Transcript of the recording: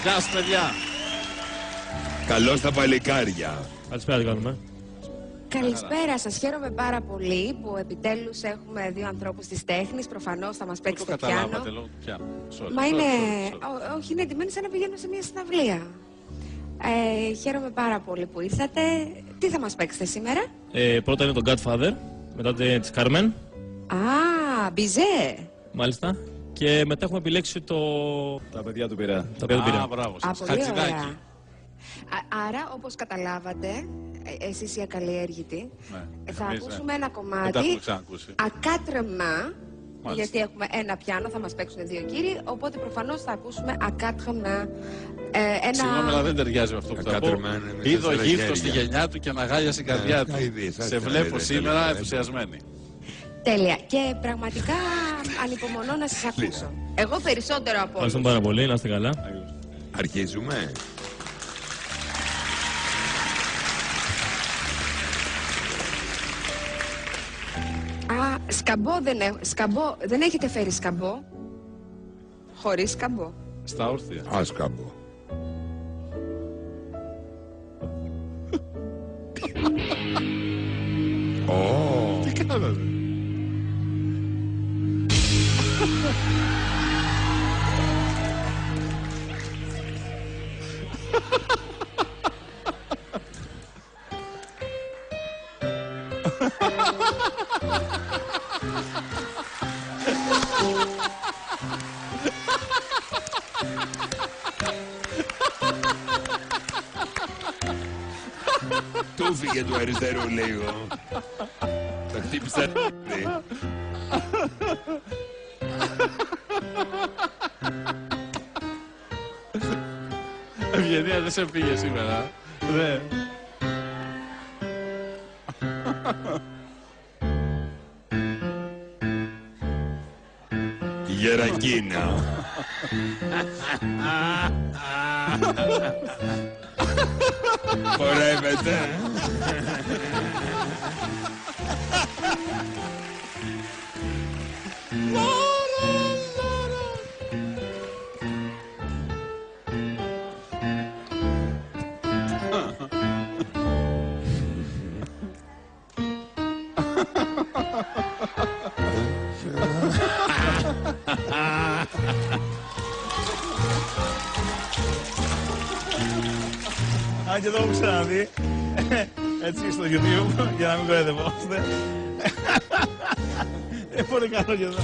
Γεια σας, παιδιά. Καλώς τα παλικάρια. Καλησπέρα, τι κάνουμε. Καλησπέρα σας. Χαίρομαι πάρα πολύ που επιτέλους έχουμε δύο ανθρώπους της τέχνης. Προφανώς θα μας παίξετε πιάνο. Καταλάβατε λόγω του πιάνο. Μα είναι... Όχι, είναι εντυμένοι σαν να πηγαίνουν σε μια συναυλία. Χαίρομαι πάρα πολύ που ήρθατε. Τι θα μας παίξετε σήμερα? Πρώτα είναι το Godfather, μετά της Carmen. Α, Μπιζέ. Μάλιστα. Και μετά έχουμε επιλέξει το... Τα παιδιά του Πειραιά. Τα παιδιά του Πειραιά. Μπράβο σας. Πολύ ωραία. Άρα, όπως καταλάβατε, εσείς οι ακαλλιέργητοι, θα ακούσουμε ένα κομμάτι ακάτρεμα, γιατί έχουμε ένα πιάνο, θα μας παίξουν δύο κύριοι, οπότε προφανώς θα ακούσουμε ακάτρεμα. Συγγνώμη, αλλά δεν ταιριάζει με αυτό που θα πω. Είδω γύφτο στη γενιά του και αναγάλια στην καρδιά του. Σε βλέπω σήμερα ενθουσιασμένη. Τέλεια. Και πραγματικά ανυπομονώ να σας ακούσω. Εγώ περισσότερο από όλους. Ευχαριστούμε πάρα πολύ, να είστε καλά. Αρχίζουμε. Σκαμπό, δεν έχετε φέρει σκαμπό? Χωρίς σκαμπό. Στα όρθια. Σκαμπό. Τι κάνατε? Του φύγε του αριστερού λίγο. Τα χτύπησα. Ευγενία, δεν σε πήγε σήμερα. Ναι. Γερακίνα. Χορεύεται. Αν και το έχω ξαναδεί, έτσι στο YouTube, για να μην κοροϊδευόμαστε. Πολύ καλό και εδώ.